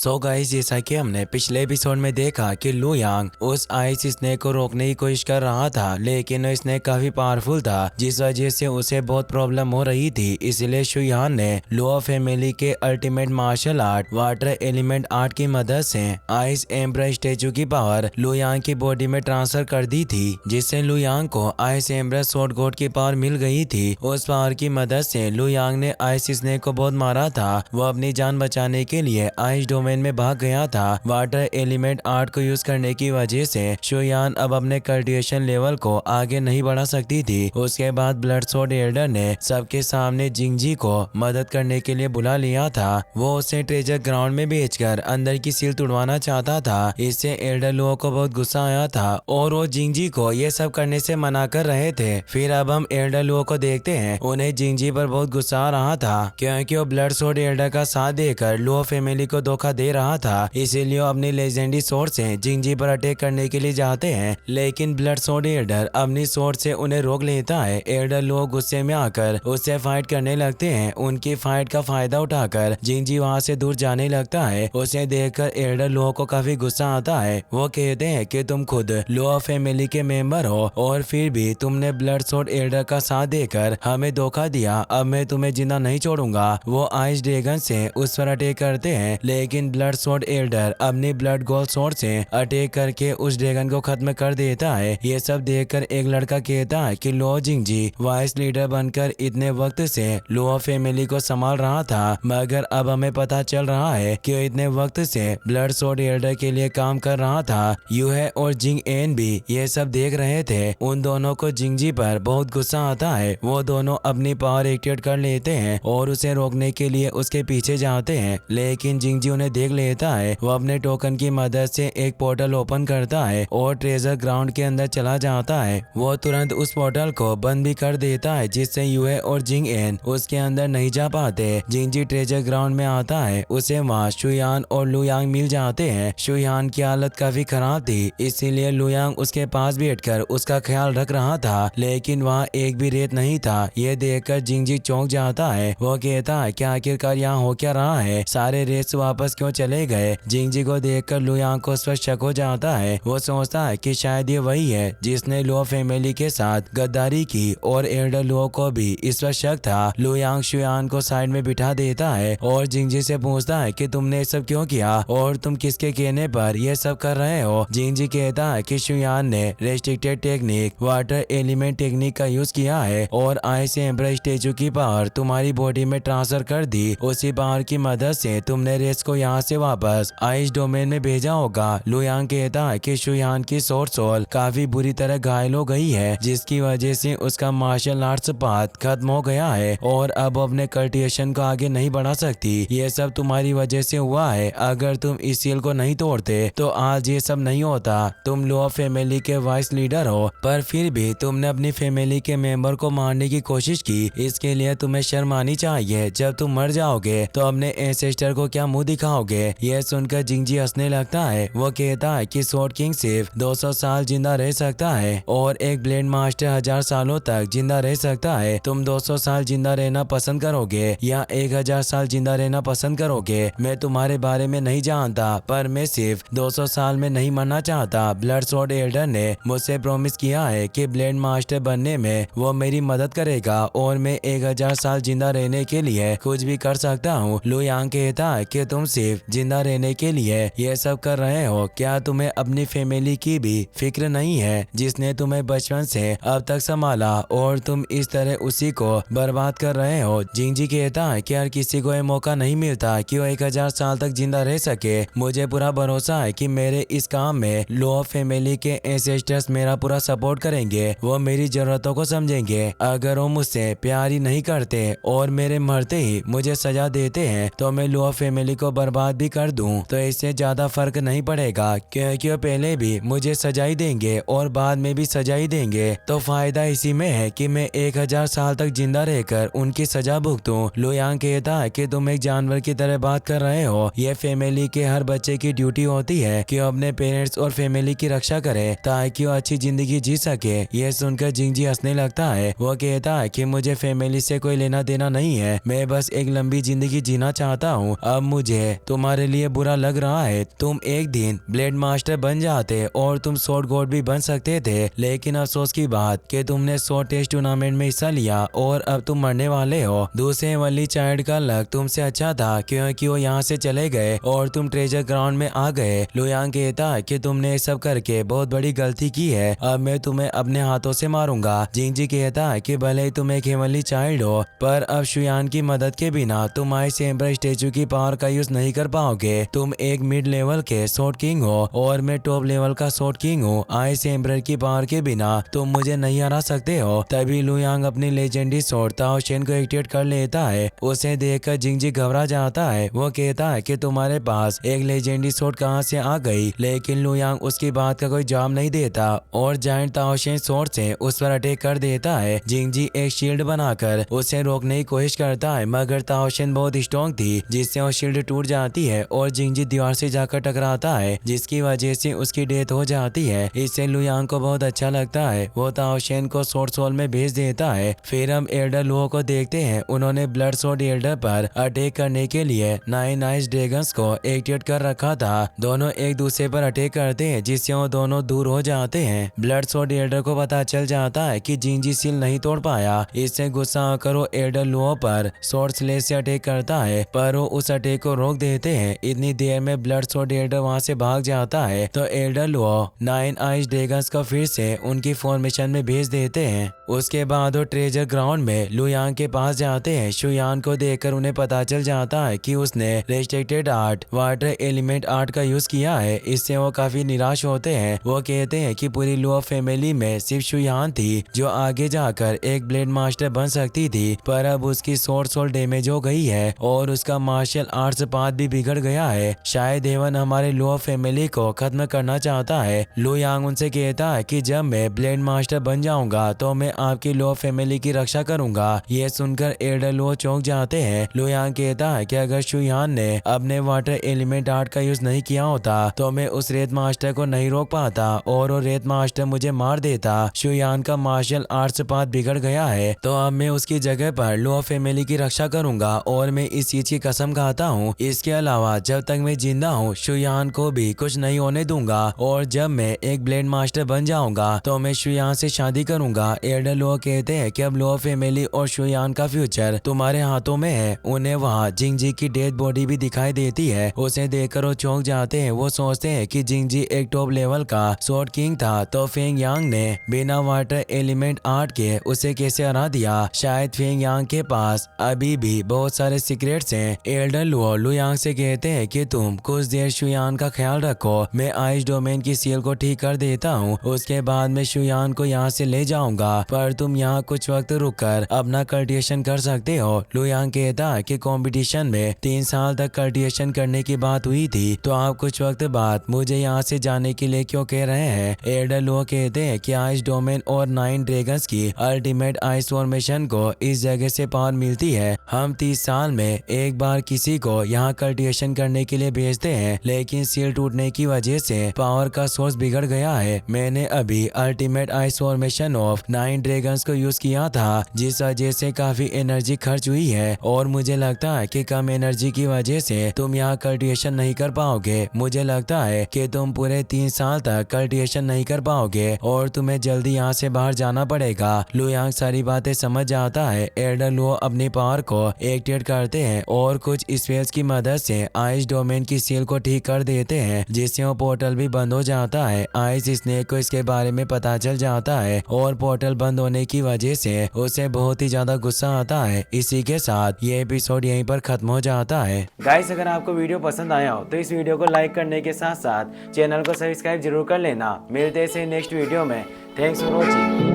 So guys, जैसा कि हमने पिछले एपिसोड में देखा कि लू यांग उस आइस स्नेक को रोकने की कोशिश कर रहा था, लेकिन वो स्नेक काफी पावरफुल था जिस वजह से उसे बहुत प्रॉब्लम हो रही थी। इसलिए शुयान ने लुओ फैमिली के ultimate martial art water element art की मदद से आइस एम्ब्रा स्टेचू की पावर लू यांग की बॉडी में ट्रांसफर कर दी थी, जिससे लू यांग को आइस एम्ब्रा स्वॉर्ड गॉड की पावर मिल गई थी। उस पावर की मदद से लू यांग ने आइस स्नेक को बहुत मारा था। वो अपनी जान बचाने के लिए आइस डोमेन में भाग गया था। वाटर एलिमेंट आर्ट को यूज करने की वजह से शुयान अब अपने कल्टिवेशन लेवल को आगे नहीं बढ़ा सकती थी। उसके बाद ब्लड स्वॉर्ड एल्डर ने सबके सामने जिंगजी को मदद करने के लिए बुला लिया था। वो उसे ट्रेजर ग्राउंड में बेचकर अंदर की सील तुड़वाना चाहता था। इससे एल्डर लुओ को बहुत गुस्सा आया था और वो जिंगजी को ये सब करने से मना कर रहे थे। फिर अब हम एल्डर लुओ को देखते हैं। उन्हें जिंगजी पर बहुत गुस्सा आ रहा था क्योंकि वो ब्लड स्वॉर्ड एल्डर का साथ देकर लुओ फैमिली को धोखा दे रहा था। इसीलिए अपनी लेजेंडरी स्वॉर्ड से जिंगजी पर अटैक करने के लिए जाते हैं, लेकिन ब्लड स्वॉर्ड एल्डर अपनी स्वॉर्ड से उन्हें रोक लेता है। एल्डर लुओ गुस्से में आकर उससे फाइट करने लगते हैं। उनकी फाइट का फायदा उठाकर जिंगजी वहां से दूर जाने लगता है। उसे देखकर एल्डर लुओ को काफी गुस्सा आता है। वो कहते हैं कि तुम खुद लुओ फैमिली के मेंबर हो और फिर भी तुमने ब्लड स्वॉर्ड एल्डर का साथ देकर हमें धोखा दिया। अब मैं तुम्हें जिंदा नहीं छोड़ूंगा। वो आइस ड्रैगन से उस पर अटैक करते हैं, लेकिन ब्लड स्वॉर्ड एल्डर अपनी ब्लड गोल्ड स्वॉर्ड से अटैक करके उस ड्रैगन को खत्म कर देता है। ये सब देखकर एक लड़का कहता है कि लुओ जिंगजी वाइस लीडर बनकर इतने वक्त से लुओ फैमिली को संभाल रहा था, मगर अब हमें पता चल रहा है कि वो इतने वक्त से ब्लड स्वॉर्ड एल्डर के लिए काम कर रहा था। यूहे और जिंग एन भी ये सब देख रहे थे। उन दोनों को जिंगजी पर बहुत गुस्सा आता है। वो दोनों अपनी पावर एक्टिवेट कर लेते हैं और उसे रोकने के लिए उसके पीछे जाते हैं, लेकिन जिंगजी उन्हें देख लेता है। वो अपने टोकन की मदद से एक पोर्टल ओपन करता है और ट्रेजर ग्राउंड के अंदर चला जाता है। वो तुरंत उस पोर्टल को बंद भी कर देता है, जिससे यूए और जिंग एन उसके अंदर नहीं जा पाते। जिंगजी ट्रेजर ग्राउंड में आता है। उसे वहाँ शुयान और लू यांग मिल जाते हैं। शुयान की हालत काफी खराब थी, इसीलिए लू यांग उसके पास बैठकर उसका ख्याल रख रहा था, लेकिन वहाँ एक भी रेत नहीं था। ये देखकर जिंगजी चौंक जाता है। वो कहता है कि आखिरकार यहाँ हो क्या रहा है, सारे रेत वापस क्यों चले गए। जिंगजी को देखकर लू यांग को उस पर शक हो जाता है। वो सोचता है कि शायद ये वही है जिसने लुओ फैमिली के साथ गद्दारी की और एल्डर लुओ को भी इस पर शक था। लू यांग शुयान को साइड में बिठा देता है और जिंगजी से पूछता है कि तुमने ये सब क्यों किया और तुम किसके कहने पर ये सब कर रहे हो। जिंगजी कहता है कि शुयान ने restricted technique water element technique का यूज किया है और आइस एम्ब्रा स्टेचू की पावर तुम्हारी बॉडी में ट्रांसफर कर दी। उसी पावर की मदद से तुमने रेस को यहाँ से वापस आइस डोमेन में भेजा होगा। लू यांग कहता है कि शुयान की स्वॉर्ड सोल काफी बुरी तरह घायल हो गई है, जिसकी वजह से उसका मार्शल आर्ट्स पाथ खत्म हो गया है और अब अपने कल्टिवेशन को आगे नहीं बढ़ा सकती। ये सब तुम्हारी वजह से हुआ है। अगर तुम इस सील को नहीं तोड़ते तो आज ये सब नहीं होता। तुम लुओ फैमिली के वाइस लीडर हो, पर फिर भी तुमने अपनी फैमिली के मेंबर को मारने की कोशिश की। इसके लिए तुम्हें शर्म आनी चाहिए। जब तुम मर जाओगे तो अपने एंसेस्टर को क्या मुंह दिखाओगे। यह सुनकर जिंगजी हंसने लगता है। वो कहता है कि स्वॉर्ड किंग सिर्फ 200 साल जिंदा रह सकता है और एक ब्लेड मास्टर 1000 सालों तक जिंदा रह सकता है। तुम 200 साल जिंदा रहना पसंद करोगे या 1000 साल जिंदा रहना पसंद करोगे, मैं तुम्हारे बारे में नहीं जानता, पर मैं सिर्फ 200 साल में नहीं मरना चाहता। ब्लड स्वॉर्ड एल्डर ने मुझसे प्रॉमिस किया है कि ब्लेड मास्टर बनने में वो मेरी मदद करेगा और मैं 1000 साल जिंदा रहने के लिए कुछ भी कर सकता हूँ। लू यांग कहता है कि तुम सिर्फ जिंदा रहने के लिए ये सब कर रहे हो। क्या तुम्हें अपनी फैमिली की भी फिक्र नहीं है जिसने तुम्हें बचपन से अब तक संभाला और तुम इस तरह उसी को बर्बाद कर रहे हो। जिंगजी कहता है कि हर किसी को ये मौका नहीं मिलता कि वो 1000 साल तक जिंदा रह सके। मुझे पूरा भरोसा है कि मेरे इस काम में लुओ फैमिली के एंसेस्टर्स मेरा पूरा सपोर्ट करेंगे। वो मेरी जरूरतों को समझेंगे। अगर वो मुझसे प्यार ही नहीं करते और मेरे मरते ही मुझे सजा देते हैं तो मैं लुओ फैमिली को बर्बाद भी कर दूं तो इससे ज्यादा फर्क नहीं पड़ेगा, क्योंकि वो पहले भी मुझे सजा ही देंगे और बाद में भी सजा ही देंगे। तो फायदा इसी में है कि मैं 1000 साल तक जिंदा रहकर उनकी सजा भुगतूं। लू यांग कहता है कि तुम एक जानवर की तरह बात कर रहे हो। ये फैमिली के हर बच्चे की ड्यूटी होती है कि वो अपने पेरेंट्स और फैमिली की रक्षा करे ताकि वो अच्छी जिंदगी जी सके। यह सुनकर जिंगजी हंसने लगता है। वो कहता है कि मुझे फैमिली से कोई लेना देना नहीं है, मैं बस एक लंबी जिंदगी जीना चाहता हूँ। अब मुझे तुम्हारे लिए बुरा लग रहा है। तुम एक दिन ब्लेड मास्टर बन जाते और तुम स्वॉर्ड गॉड भी बन सकते थे, लेकिन अफसोस की बात कि तुमने स्वॉर्ड टेस्ट टूर्नामेंट में हिस्सा लिया और अब तुम मरने वाले हो। दूसरे वली चाइल्ड का लक तुमसे अच्छा था क्योंकि वो यहाँ से चले गए और तुम ट्रेजर ग्राउंड में आ गए। लुयांग कहता है कि तुमने ये सब करके बहुत बड़ी गलती की है, अब मैं तुम्हें अपने हाथों से मारूंगा। जिंगजी कहता है कि भले ही तुम एक हेवनली चाइल्ड हो, पर अब शुयान की मदद के बिना तुम आइस एम्बर स्टेचू की पावर का यूज नहीं कर पाओगे। तुम एक मिड लेवल के स्वॉर्ड किंग हो और मैं टॉप लेवल का स्वॉर्ड किंग हूँ। आइस एम्बर की पावर के बिना तुम मुझे नहीं हरा सकते हो। तभी लुयांग अपनी लेजेंडरी स्वॉर्ड ताओ शेन को एक्टिवेट कर लेता है। उसे देखकर जिंगजी घबरा जाता है। वो कहता है कि तुम्हारे पास एक लेजेंडरी स्वॉर्ड कहाँ से आ गई, लेकिन लुयांग उसकी बात का कोई जवाब नहीं देता और जायंट ताओ शेन स्वॉर्ड से उस पर अटैक कर देता है। जिंगजी एक शील्ड बनाकर उसे रोकने की कोशिश करता है, मगर ताओ शेन बहुत स्ट्रॉन्ग थी जिससे वो शील्ड टूट जाती है और जिंगजी दीवार से जाकर टकराता है, जिसकी वजह से उसकी डेथ हो जाती है। इससे लुयांग को बहुत अच्छा लगता है। वो ताओ शेन को स्वॉर्ड सोल में भेज देता है। फिर हम एल्डर लुओ को देखते हैं। उन्होंने ब्लड स्वॉर्ड एल्डर पर अटैक करने के लिए 9 आइस ड्रैगन्स को एक्टिवेट कर रखा था। दोनों एक दूसरे पर अटैक करते हैं जिससे वो दोनों दूर हो जाते हैं। ब्लड स्वॉर्ड एल्डर को पता चल जाता है कि जिंगजी सील नहीं तोड़ पाया। इससे गुस्सा आकर वो एल्डर लुओ पर स्वॉर्ड स्लेश से अटैक करता है, पर वो उस अटैक को रोक देते हैं। इतनी देर में ब्लड स्वॉर्ड एल्डर वहाँ से भाग जाता है तो एल्डर लुओ 9 आइस ड्रैगन्स को फिर से उनकी फॉर्मेशन में भेज देते हैं। उसके बाद वो ट्रेजर ग्राउंड में लुयांग के पास जाते हैं। शुयान को देखकर उन्हें पता चल जाता है कि उसने restricted art water element art का यूज किया है। इससे वो काफी निराश होते हैं। वो कहते हैं कि पूरी लुओ फैमिली में सिर्फ शुयान थी जो आगे जाकर एक ब्लेड मास्टर बन सकती थी, पर अब उसकी स्वॉर्ड सोल डैमेज हो गई है और उसका मार्शल आर्ट्स पाथ भी बिगड़ गया है। शायद हेवन हमारे लुओ फैमिली को खत्म करना चाहता है। लुयांग उनसे कहता है कि जब मैं ब्लेड मास्टर बन जाऊंगा तो मैं आपकी लुओ फैमिली की रक्षा करूंगा। ये सुनकर एल्डर लुओ चौंक जाते हैं। लुयांग कहता है कि अगर शुयान ने अपने वाटर एलिमेंट आर्ट का यूज नहीं किया होता तो मैं उस रेत मास्टर को नहीं रोक पाता और वो रेत मास्टर मुझे मार देता। शुयान का मार्शल आर्ट्स पाथ बिगड़ गया है तो अब मैं उसकी जगह पर लुओ फैमिली की रक्षा करूंगा और मैं इस चीज की कसम खाता हूँ। इसके अलावा जब तक मैं जिंदा हूँ शुयान को भी कुछ नहीं होने दूंगा और जब मैं एक ब्लेड मास्टर बन जाऊंगा तो मैं शुयान से शादी करूंगा। एल्डर लुओ कहते हैं कि अब लुओ फैमिली और शुयान का फ्यूचर तुम्हारे हाथों में है। उन्हें वहाँ जिंगजी की डेड बॉडी भी दिखाई देती है। उसे देखकर वो चौंक जाते हैं। वो सोचते हैं कि जिंगजी एक टॉप लेवल का स्वॉर्ड किंग था तो फेंग यांग ने बिना वाटर एलिमेंट आर्ट के उसे कैसे हरा दिया। शायद फेंग यांग के पास अभी भी बहुत सारे सीक्रेट्स हैं। एल्डर लुओ लुयांग से कहते हैं कि तुम कुछ देर शुयान का ख्याल रखो, मैं आइस डोमेन की सील को ठीक कर देता हूँ, उसके बाद मैं शुयान को यहाँ से ले जाऊंगा, पर तुम यहाँ कुछ वक्त रुककर अपना कल्टिवेशन कर सकते हो। लुयांग कहता है कि कंपटीशन में 3 साल तक कल्टिवेशन करने की बात हुई थी तो आप कुछ वक्त बाद मुझे यहाँ से जाने के लिए क्यों कह रहे हैं। एल्डर लुओ कहते हैं कि आइस डोमेन और 9 ड्रैगन्स की अल्टीमेट आइस फॉर्मेशन को इस जगह से पावर मिलती है। हम 30 साल में एक बार किसी को यहाँ कल्टिवेशन करने के लिए भेजते हैं, लेकिन सील टूटने की वजह से पावर का सोर्स बिगड़ गया है। मैंने अभी ultimate ice formation of 9 dragons को यूज किया था, जिस वजह से काफी एनर्जी खर्च हुई है और मुझे लगता है कि कम एनर्जी की वजह से तुम यहाँ कल्टिवेशन नहीं कर पाओगे। मुझे लगता है कि तुम पूरे 3 साल तक कल्टिवेशन नहीं कर पाओगे और तुम्हें जल्दी यहाँ से बाहर जाना पड़ेगा। लुयांग सारी बातें समझ जाता है। एल्डर लुओ अपनी पावर को एक्टिवेट करते हैं और कुछ स्पेल्स की मदद से आइस डोमेन की सील को ठीक कर देते हैं, जिससे वो पोर्टल भी बंद हो जाता है। आइस स्नेक को इसके बारे में पता चल जाता है और पोर्टल बंद होने की वजह से उसे बहुत ही ज्यादा गुस्सा आता है। इसी के साथ ये एपिसोड यहीं पर खत्म हो जाता है। गाइस, अगर आपको वीडियो पसंद आया हो तो इस वीडियो को लाइक करने के साथ साथ चैनल को सब्सक्राइब जरूर कर लेना। मिलते हैं नेक्स्ट वीडियो में। Thanks for watching.